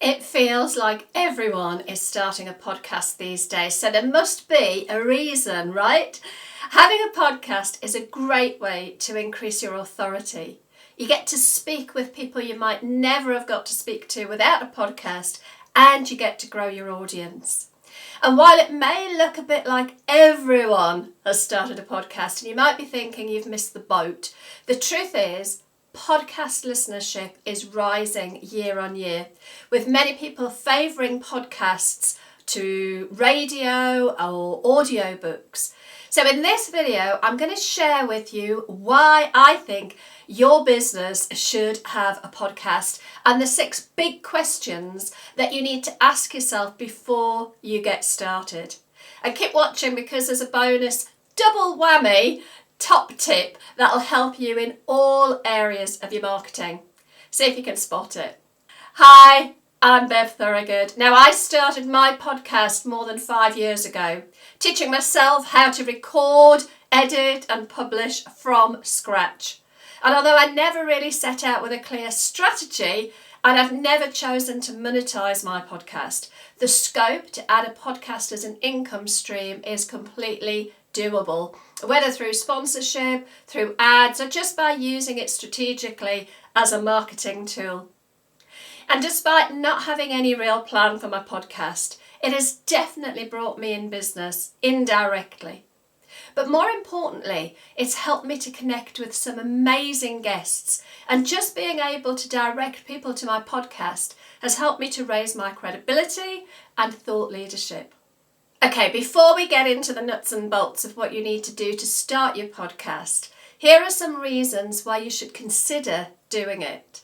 It feels like everyone is starting a podcast these days, so there must be a reason, right? Having a podcast is a great way to increase your authority. You get to speak with people you might never have got to speak to without a podcast, and you get to grow your audience. And while it may look a bit like everyone has started a podcast, and you might be thinking you've missed the boat, the truth is, podcast listenership is rising year on year, with many people favouring podcasts to radio or audiobooks. So in this video, I'm going to share with you why I think your business should have a podcast and the 6 big questions that you need to ask yourself before you get started. And keep watching because there's a bonus double whammy top tip that'll help you in all areas of your marketing. See if you can spot it. Hi, I'm Bev Thorogood. Now, I started my podcast more than 5 years ago, teaching myself how to record, edit and publish from scratch. And although I never really set out with a clear strategy, and I've never chosen to monetize my podcast, the scope to add a podcast as an income stream is completely doable, whether through sponsorship, through ads, or just by using it strategically as a marketing tool. And despite not having any real plan for my podcast, it has definitely brought me in business indirectly. But more importantly, it's helped me to connect with some amazing guests, and just being able to direct people to my podcast has helped me to raise my credibility and thought leadership. Okay, before we get into the nuts and bolts of what you need to do to start your podcast, here are some reasons why you should consider doing it.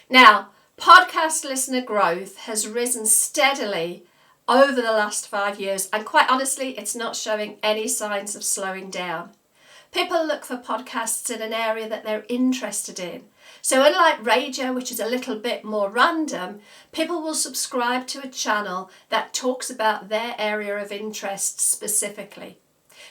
Now, podcast listener growth has risen steadily over the last 5 years, and quite honestly, it's not showing any signs of slowing down. People look for podcasts in an area that they're interested in. So unlike radio, which is a little bit more random, people will subscribe to a channel that talks about their area of interest specifically.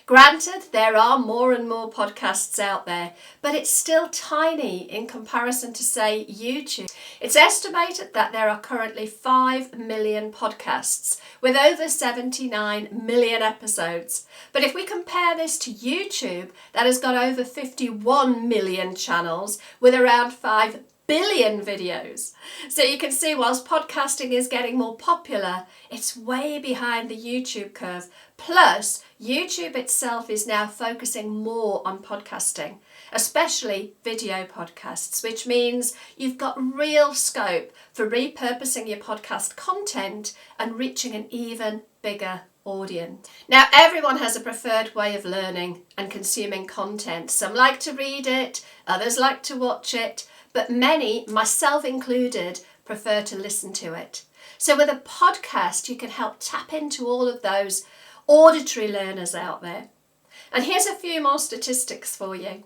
Granted, there are more and more podcasts out there, but it's still tiny in comparison to, say, YouTube. It's estimated that there are currently 5 million podcasts with over 79 million episodes. But if we compare this to YouTube, that has got over 51 million channels with around 5 billion videos. So you can see, whilst podcasting is getting more popular, it's way behind the YouTube curve. Plus, YouTube itself is now focusing more on podcasting, especially video podcasts, which means you've got real scope for repurposing your podcast content and reaching an even bigger audience. Now, everyone has a preferred way of learning and consuming content. Some like to read it, others like to watch it, but many, myself included, prefer to listen to it. So with a podcast, you can help tap into all of those auditory learners out there. And here's a few more statistics for you.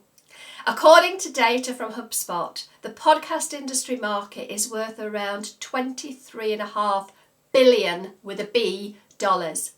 According to data from HubSpot, the podcast industry market is worth around $23.5 billion with a B dollars.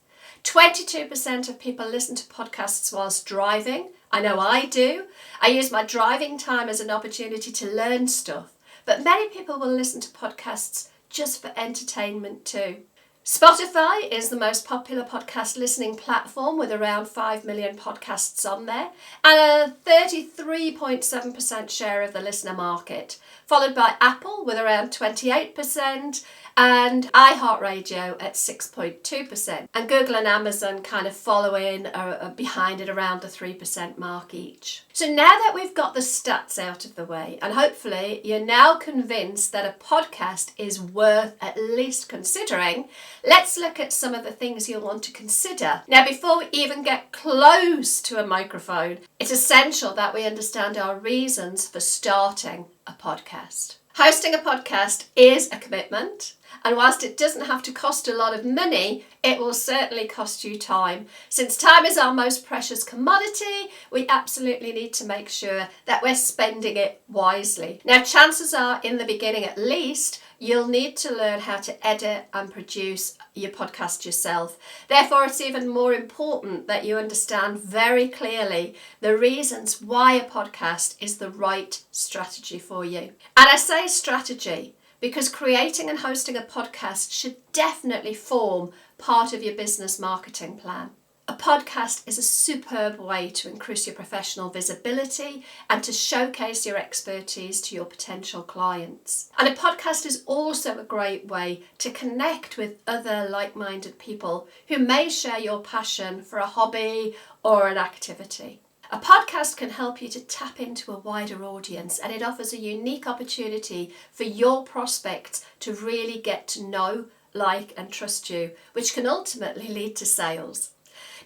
22% of people listen to podcasts whilst driving. I know I do. I use my driving time as an opportunity to learn stuff, but many people will listen to podcasts just for entertainment too. Spotify is the most popular podcast listening platform with around 5 million podcasts on there and a 33.7% share of the listener market, followed by Apple with around 28% and iHeartRadio at 6.2%, and Google and Amazon kind of following behind at around the 3% mark each. So now that we've got the stats out of the way, and hopefully you're now convinced that a podcast is worth at least considering, let's look at some of the things you'll want to consider. Now, before we even get close to a microphone, it's essential that we understand our reasons for starting a podcast. Hosting a podcast is a commitment, and whilst it doesn't have to cost a lot of money, it will certainly cost you time. Since time is our most precious commodity, we absolutely need to make sure that we're spending it wisely. Now, chances are, in the beginning at least, you'll need to learn how to edit and produce your podcast yourself. Therefore, it's even more important that you understand very clearly the reasons why a podcast is the right strategy for you. And I say strategy because creating and hosting a podcast should definitely form part of your business marketing plan. A podcast is a superb way to increase your professional visibility and to showcase your expertise to your potential clients. And a podcast is also a great way to connect with other like-minded people who may share your passion for a hobby or an activity. A podcast can help you to tap into a wider audience, and it offers a unique opportunity for your prospects to really get to know, like and trust you, which can ultimately lead to sales.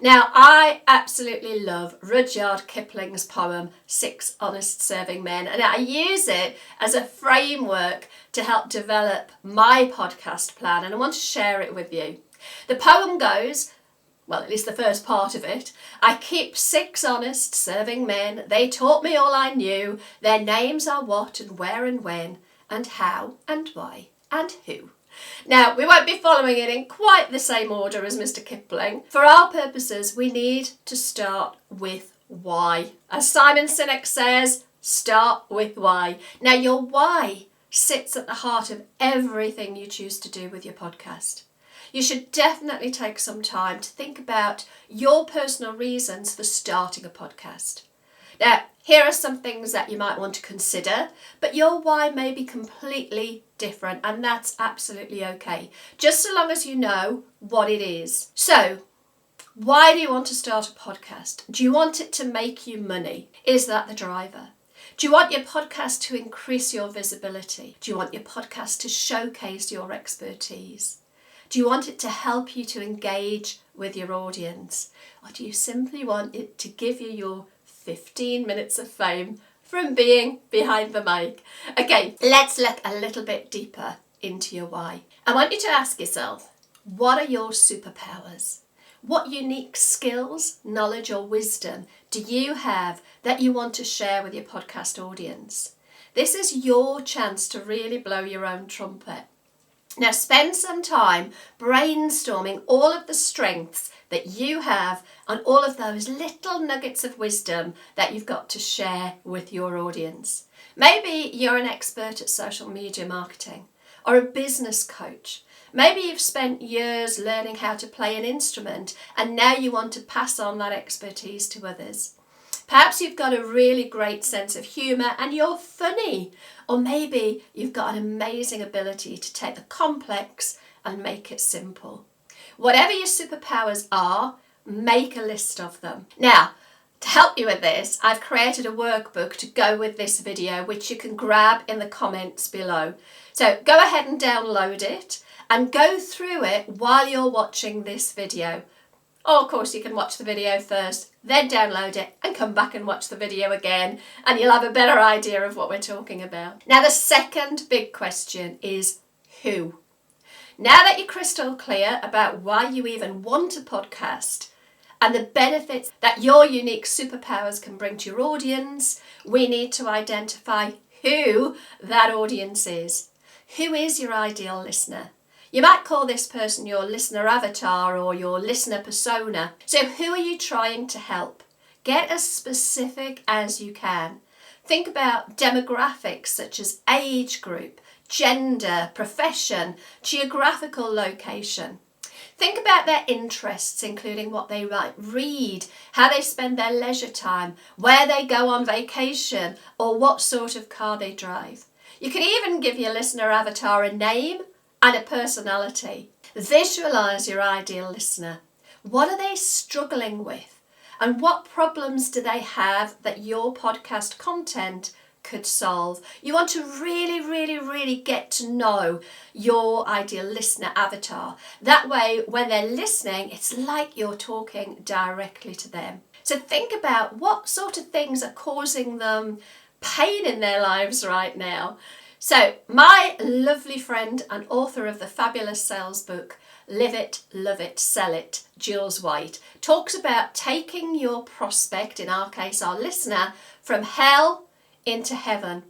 Now, I absolutely love Rudyard Kipling's poem, 6 Honest Serving Men, and I use it as a framework to help develop my podcast plan, and I want to share it with you. The poem goes, well, at least the first part of it, I keep 6 honest serving men, they taught me all I knew, their names are what and where and when, and how and why and who. Now, we won't be following it in quite the same order as Mr. Kipling. For our purposes, we need to start with why. As Simon Sinek says, start with why. Now, your why sits at the heart of everything you choose to do with your podcast. You should definitely take some time to think about your personal reasons for starting a podcast. Now, here are some things that you might want to consider, but your why may be completely different, and that's absolutely okay, just so long as you know what it is. So, why do you want to start a podcast? Do you want it to make you money? Is that the driver? Do you want your podcast to increase your visibility? Do you want your podcast to showcase your expertise? Do you want it to help you to engage with your audience? Or do you simply want it to give you your 15 minutes of fame from being behind the mic? Okay, let's look a little bit deeper into your why. I want you to ask yourself, what are your superpowers? What unique skills, knowledge or wisdom do you have that you want to share with your podcast audience? This is your chance to really blow your own trumpet. Now spend some time brainstorming all of the strengths that you have and all of those little nuggets of wisdom that you've got to share with your audience. Maybe you're an expert at social media marketing or a business coach. Maybe you've spent years learning how to play an instrument and now you want to pass on that expertise to others. Perhaps you've got a really great sense of humour and you're funny. Or maybe you've got an amazing ability to take the complex and make it simple. Whatever your superpowers are, make a list of them. Now, to help you with this, I've created a workbook to go with this video, which you can grab in the comments below. So go ahead and download it and go through it while you're watching this video. Or of course you can watch the video first, then download it and come back and watch the video again and you'll have a better idea of what we're talking about. Now the second big question is who? Now that you're crystal clear about why you even want a podcast and the benefits that your unique superpowers can bring to your audience, we need to identify who that audience is. Who is your ideal listener? You might call this person your listener avatar or your listener persona. So who are you trying to help? Get as specific as you can. Think about demographics such as age group, gender, profession, geographical location. Think about their interests, including what they might read, how they spend their leisure time, where they go on vacation, or what sort of car they drive. You can even give your listener avatar a name and a personality. Visualize your ideal listener. What are they struggling with? And what problems do they have that your podcast content could solve? You want to really get to know your ideal listener avatar. That way, when they're listening, it's like you're talking directly to them. So think about what sort of things are causing them pain in their lives right now. So my lovely friend and author of the fabulous sales book, Live It, Love It, Sell It, Jules White, talks about taking your prospect, in our case our listener, from hell into heaven.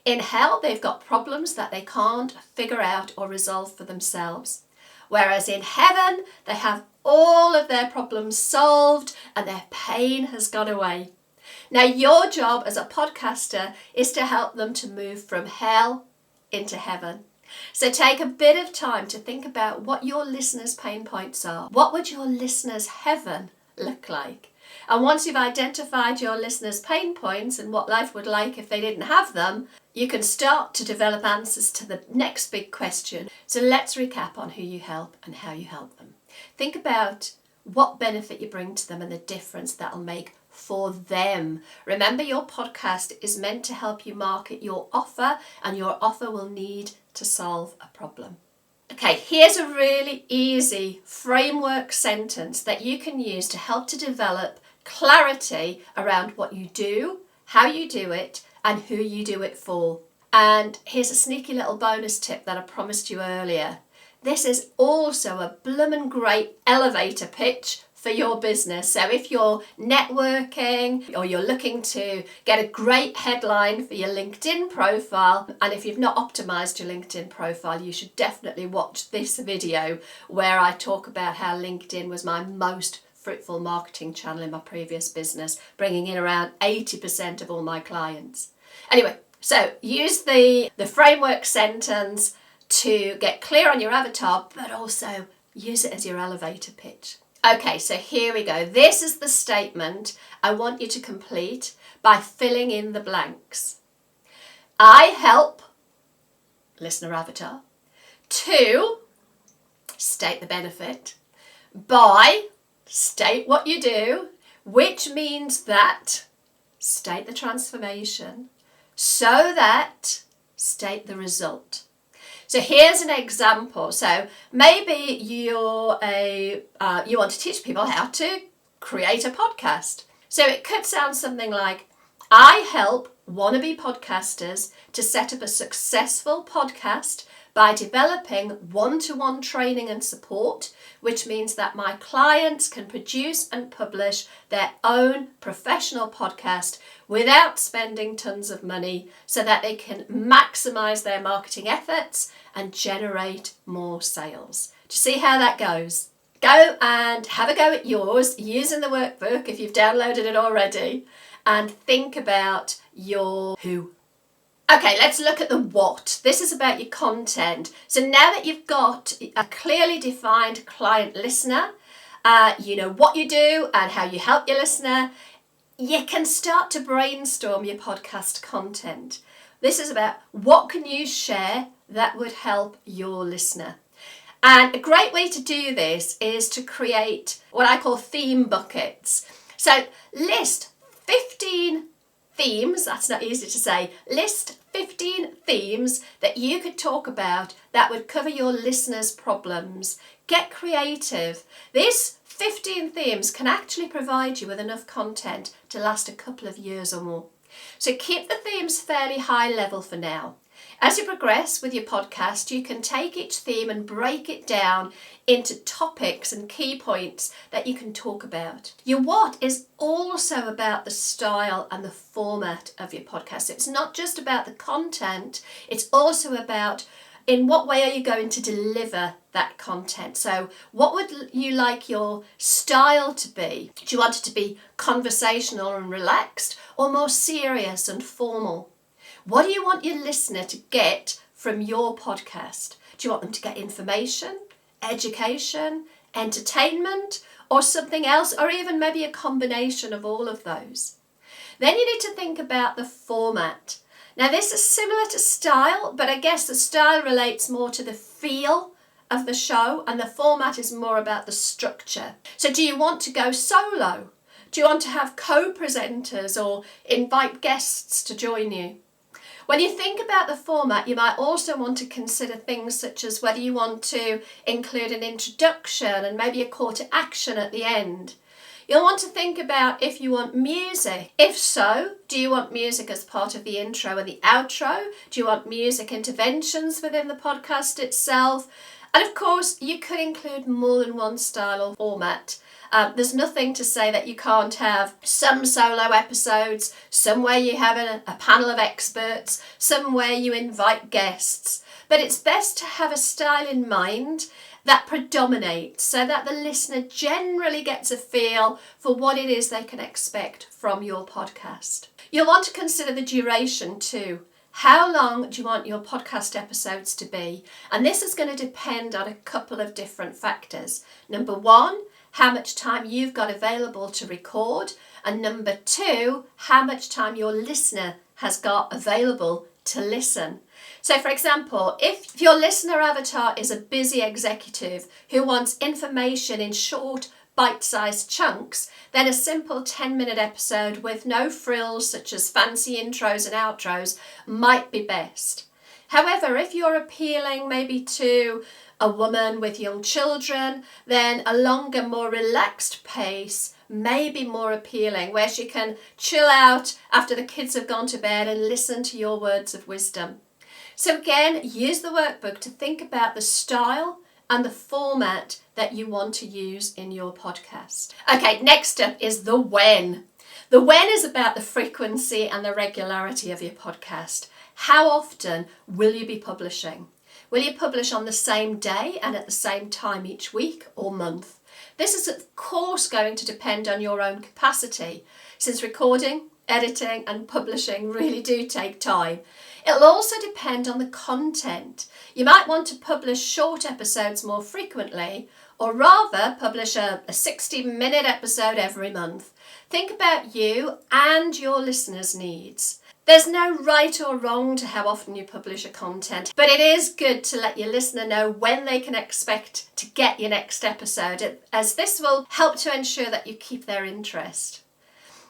In hell, they've got problems that they can't figure out or resolve for themselves. Whereas in heaven, they have all of their problems solved and their pain has gone away. Now, your job as a podcaster is to help them to move from hell into heaven. So take a bit of time to think about what your listeners' pain points are. What would your listeners' heaven look like? And once you've identified your listeners' pain points and what life would like if they didn't have them, you can start to develop answers to the next big question. So let's recap on who you help and how you help them. Think about what benefit you bring to them and the difference that'll make for them. Remember, your podcast is meant to help you market your offer, and your offer will need to solve a problem. Okay, here's a really easy framework sentence that you can use to help to develop clarity around what you do, how you do it, and who you do it for. And here's a sneaky little bonus tip that I promised you earlier. This is also a bloomin' great elevator pitch for your business. So if you're networking or you're looking to get a great headline for your LinkedIn profile, and if you've not optimized your LinkedIn profile, you should definitely watch this video where I talk about how LinkedIn was my most fruitful marketing channel in my previous business, bringing in around 80% of all my clients. Anyway, so use the framework sentence to get clear on your avatar, but also use it as your elevator pitch. Okay, so here we go. This is the statement I want you to complete by filling in the blanks. I help, listener avatar, to state the benefit, by, state what you do, which means that, state the transformation, so that, state the result. So here's an example. So maybe you want to teach people how to create a podcast. So it could sound something like, I help wannabe podcasters to set up a successful podcast by developing one-to-one training and support, which means that my clients can produce and publish their own professional podcast without spending tons of money, so that they can maximize their marketing efforts and generate more sales. Do you see how that goes? Go and have a go at yours using the workbook if you've downloaded it already, and think about your who. Okay, let's look at the what. This is about your content. So now that you've got a clearly defined client listener, you know what you do and how you help your listener, you can start to brainstorm your podcast content. This is about what can you share that would help your listener. And a great way to do this is to create what I call theme buckets. So list 15 themes, that's not easy to say, list 15 themes that you could talk about that would cover your listeners' problems. Get creative. These 15 themes can actually provide you with enough content to last a couple of years or more. So keep the themes fairly high level for now. As you progress with your podcast, you can take each theme and break it down into topics and key points that you can talk about. Your what is also about the style and the format of your podcast. It's not just about the content, it's also about in what way are you going to deliver that content. So what would you like your style to be? Do you want it to be conversational and relaxed, or more serious and formal? What do you want your listener to get from your podcast? Do you want them to get information, education, entertainment, or something else, or even maybe a combination of all of those? Then you need to think about the format. Now this is similar to style, but I guess the style relates more to the feel of the show, and the format is more about the structure. So do you want to go solo? Do you want to have co-presenters or invite guests to join you? When you think about the format, you might also want to consider things such as whether you want to include an introduction and maybe a call to action at the end. You'll want to think about if you want music. If so, do you want music as part of the intro and the outro? Do you want music interventions within the podcast itself? And of course, you could include more than one style or format. There's nothing to say that you can't have some solo episodes, some where you have a panel of experts, some where you invite guests. But it's best to have a style in mind that predominates so that the listener generally gets a feel for what it is they can expect from your podcast. You'll want to consider the duration too. How long do you want your podcast episodes to be? And this is going to depend on a couple of different factors. Number one, how much time you've got available to record. And number two, how much time your listener has got available to listen. So for example, if your listener avatar is a busy executive who wants information in short, bite-sized chunks, then a simple 10-minute episode with no frills such as fancy intros and outros might be best. However, if you're appealing maybe to a woman with young children, then a longer, more relaxed pace may be more appealing, where she can chill out after the kids have gone to bed and listen to your words of wisdom. So again, use the workbook to think about the style and the format that you want to use in your podcast. Okay, next up is the when. The when is about the frequency and the regularity of your podcast. How often will you be publishing? Will you publish on the same day and at the same time each week or month? This is of course going to depend on your own capacity, since recording, editing and publishing really do take time. It'll also depend on the content. You might want to publish short episodes more frequently, or rather publish a 60-minute episode every month. Think about you and your listeners' needs. There's no right or wrong to how often you publish a content, but it is good to let your listener know when they can expect to get your next episode, as this will help to ensure that you keep their interest.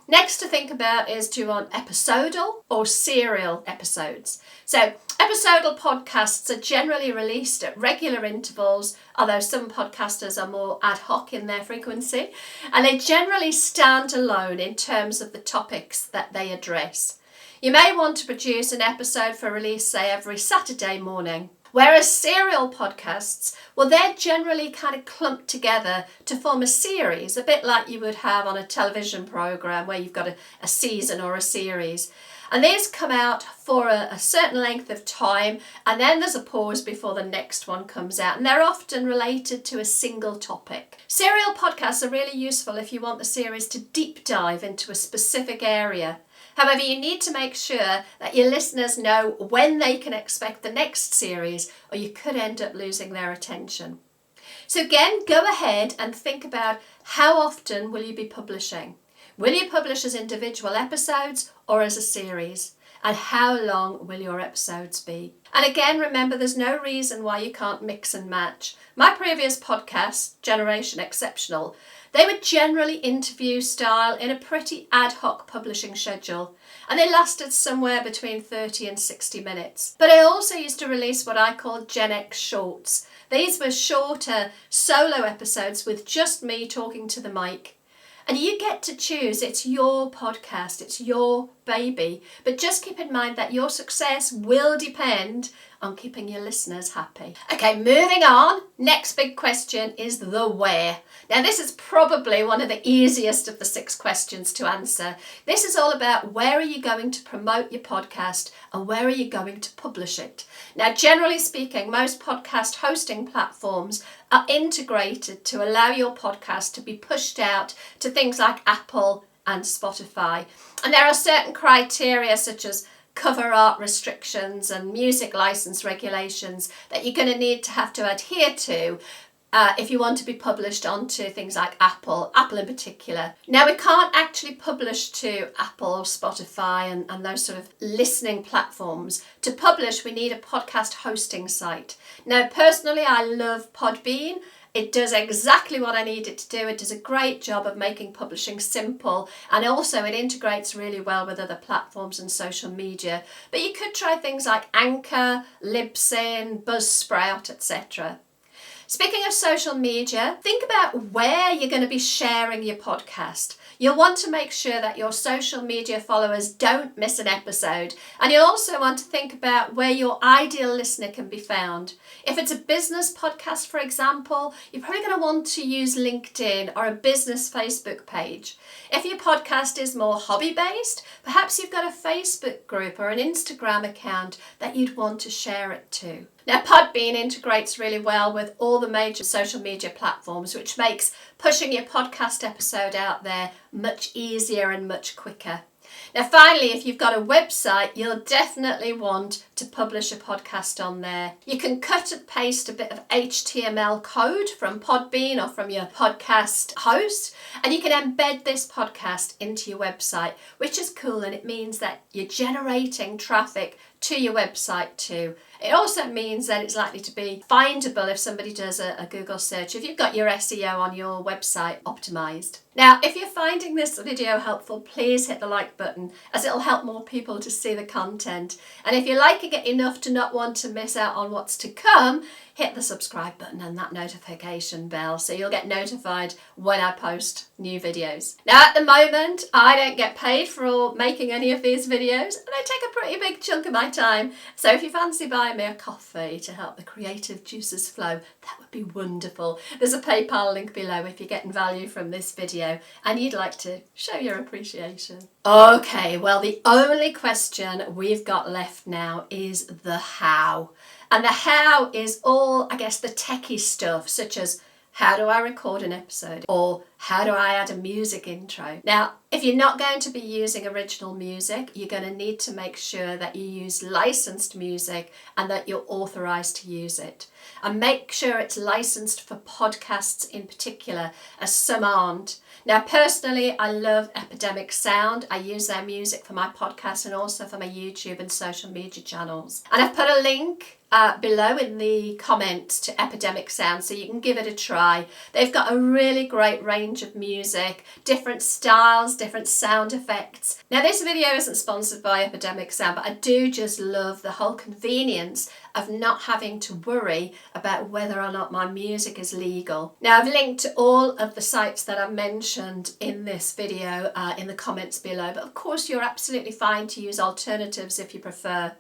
Next to think about is, do you want episodal or serial episodes? So episodal podcasts are generally released at regular intervals, although some podcasters are more ad hoc in their frequency, and they generally stand alone in terms of the topics that they address. You may want to produce an episode for release, say, every Saturday morning. Whereas serial podcasts, well, they're generally kind of clumped together to form a series, a bit like you would have on a television program where you've got a season or a series. And these come out for a certain length of time, and then there's a pause before the next one comes out, and they're often related to a single topic. Serial podcasts are really useful if you want the series to deep dive into a specific area. However, you need to make sure that your listeners know when they can expect the next series, or you could end up losing their attention. So again, go ahead and think about how often will you be publishing. Will you publish as individual episodes or as a series? And how long will your episodes be? And again, remember, there's no reason why you can't mix and match. My previous podcast, Generation Exceptional, they were generally interview style in a pretty ad hoc publishing schedule, and they lasted somewhere between 30 and 60 minutes. But I also used to release what I called Gen X Shorts. These were shorter solo episodes with just me talking to the mic. And you get to choose. It's your podcast, it's your baby. But just keep in mind that your success will depend on keeping your listeners happy. Okay, moving on. Next big question is the where. Now this is probably one of the easiest of the 6 questions to answer. This is all about where are you going to promote your podcast and where are you going to publish it. Now generally speaking, most podcast hosting platforms are integrated to allow your podcast to be pushed out to things like Apple and Spotify. And there are certain criteria such as cover art restrictions and music license regulations that you're going to need to have to adhere to if you want to be published onto things like Apple in particular. Now we can't actually publish to Apple or Spotify and those sort of listening platforms. To publish, we need a podcast hosting site. Now personally, I love Podbean. It does exactly what I need it to do. It does a great job of making publishing simple, and also it integrates really well with other platforms and social media. But you could try things like Anchor, Libsyn, Buzzsprout, etc. Speaking of social media, think about where you're going to be sharing your podcast. You'll want to make sure that your social media followers don't miss an episode, and you'll also want to think about where your ideal listener can be found. If it's a business podcast, for example, you're probably going to want to use LinkedIn or a business Facebook page. If your podcast is more hobby-based, perhaps you've got a Facebook group or an Instagram account that you'd want to share it to. Now, Podbean integrates really well with all the major social media platforms, which makes pushing your podcast episode out there much easier and much quicker. Now, finally, if you've got a website, you'll definitely want to publish a podcast on there. You can cut and paste a bit of HTML code from Podbean or from your podcast host, and you can embed this podcast into your website, which is cool, and it means that you're generating traffic to your website too. It also means that it's likely to be findable if somebody does a Google search, if you've got your SEO on your website optimized. Now, if you're finding this video helpful, please hit the like button, as it'll help more people to see the content. And if you're liking it enough to not want to miss out on what's to come, hit the subscribe button and that notification bell so you'll get notified when I post new videos. Now, at the moment, I don't get paid for making any of these videos, and they take a pretty big chunk of my time. So if you fancy buying me a coffee to help the creative juices flow, that would be wonderful. There's a PayPal link below if you're getting value from this video and you'd like to show your appreciation. Okay, well, the only question we've got left now is the how. And the how is all, I guess, the techie stuff, such as how do I record an episode, or how do I add a music intro? Now, if you're not going to be using original music, you're going to need to make sure that you use licensed music and that you're authorized to use it. And make sure it's licensed for podcasts in particular, as some aren't. Now, personally, I love Epidemic Sound. I use their music for my podcast and also for my YouTube and social media channels. And I've put a link below in the comments to Epidemic Sound so you can give it a try. They've got a really great range of music, different styles, different sound effects. Now, this video isn't sponsored by Epidemic Sound, but I do just love the whole convenience of not having to worry about whether or not my music is legal. Now, I've linked to all of the sites that I mentioned in this video in the comments below, but of course you're absolutely fine to use alternatives if you prefer.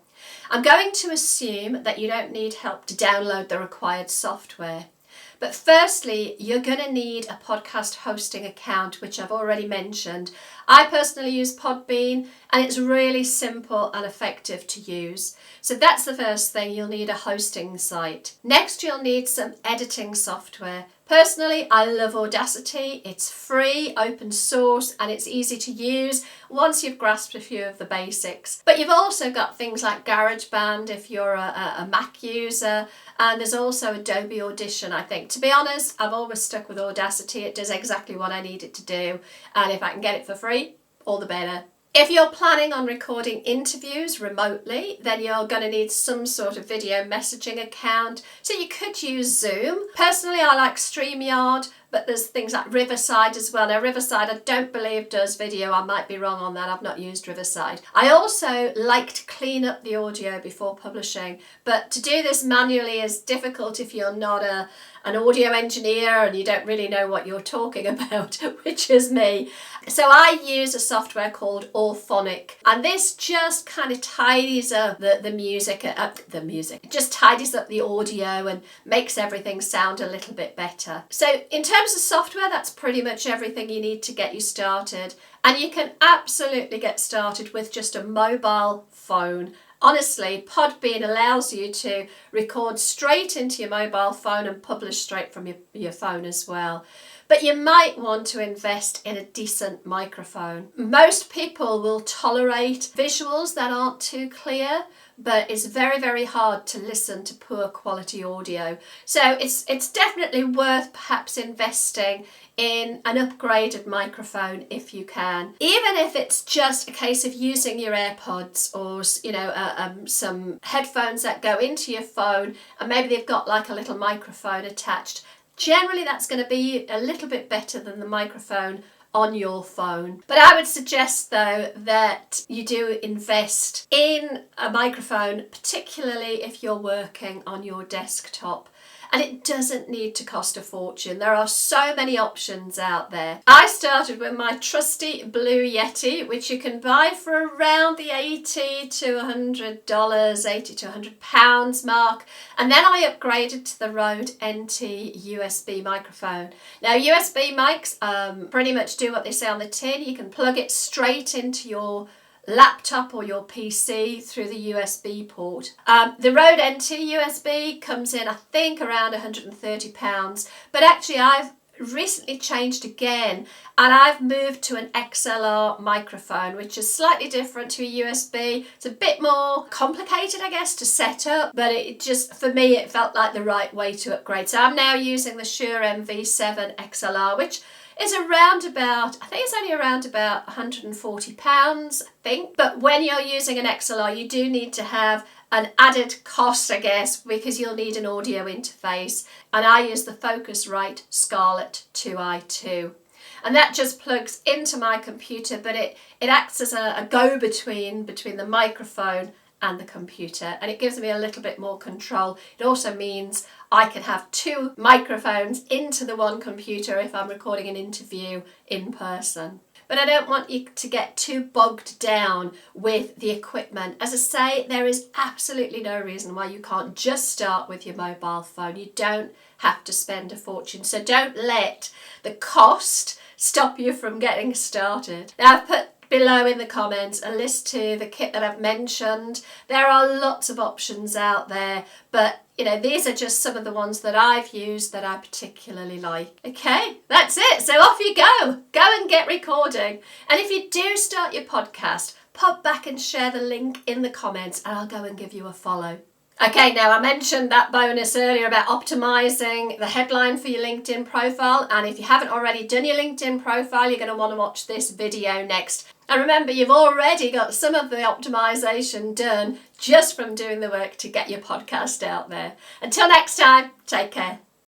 I'm going to assume that you don't need help to download the required software. But firstly, you're going to need a podcast hosting account, which I've already mentioned. I personally use Podbean, and it's really simple and effective to use. So that's the first thing. You'll need a hosting site. Next, you'll need some editing software. Personally, I love Audacity. It's free, open source, and it's easy to use once you've grasped a few of the basics. But you've also got things like GarageBand if you're a Mac user, and there's also Adobe Audition, I think. To be honest, I've always stuck with Audacity. It does exactly what I need it to do, and if I can get it for free, all the better. If you're planning on recording interviews remotely, then you're going to need some sort of video messaging account. So you could use Zoom. Personally, I like StreamYard, but there's things like Riverside as well. Now, Riverside, I don't believe does video. I might be wrong on that. I've not used Riverside. I also like to clean up the audio before publishing, but to do this manually is difficult if you're not an audio engineer and you don't really know what you're talking about, which is me. So I use a software called Auphonic, and this just kind of tidies up the music. It just tidies up the audio and makes everything sound a little bit better. So in terms of software, that's pretty much everything you need to get you started. And you can absolutely get started with just a mobile phone. Honestly, Podbean allows you to record straight into your mobile phone and publish straight from your phone as well. But you might want to invest in a decent microphone. Most people will tolerate visuals that aren't too clear, but it's very, very hard to listen to poor quality audio. So it's definitely worth perhaps investing in an upgraded microphone if you can. Even if it's just a case of using your AirPods or some headphones that go into your phone, and maybe they've got like a little microphone attached. Generally, that's going to be a little bit better than the microphone on your phone. But I would suggest, though, that you do invest in a microphone, particularly if you're working on your desktop. And it doesn't need to cost a fortune. There are so many options out there. I started with my trusty blue Yeti, which you can buy for around the $80 to $100, £80 to £100 mark. And then I upgraded to the RØDE NT USB microphone. Now, USB mics pretty much do what they say on the tin. You can plug it straight into your laptop or your PC through the USB port. The RØDE NT USB comes in, I think, around £130, but actually I've recently changed again, and I've moved to an XLR microphone, which is slightly different to a USB. It's a bit more complicated, I guess, to set up, but it just, for me, it felt like the right way to upgrade. So I'm now using the Shure MV7 XLR, which is around about, I think it's only around about £140, I think. But when you're using an XLR, you do need to have an added cost, I guess, because you'll need an audio interface. And I use the Focusrite Scarlett 2i2. And that just plugs into my computer, but it acts as a go-between between the microphone and the computer, and it gives me a little bit more control. It also means I can have two microphones into the one computer if I'm recording an interview in person. But I don't want you to get too bogged down with the equipment. As I say, there is absolutely no reason why you can't just start with your mobile phone. You don't have to spend a fortune. So don't let the cost stop you from getting started. Now, I've put below in the comments a list to the kit that I've mentioned. There are lots of options out there, but these are just some of the ones that I've used that I particularly like. Okay, that's it. So off you go. Go and get recording. And if you do start your podcast, pop back and share the link in the comments and I'll go and give you a follow. Okay, now I mentioned that bonus earlier about optimizing the headline for your LinkedIn profile. And if you haven't already done your LinkedIn profile, you're going to want to watch this video next. And remember, you've already got some of the optimization done just from doing the work to get your podcast out there. Until next time, take care.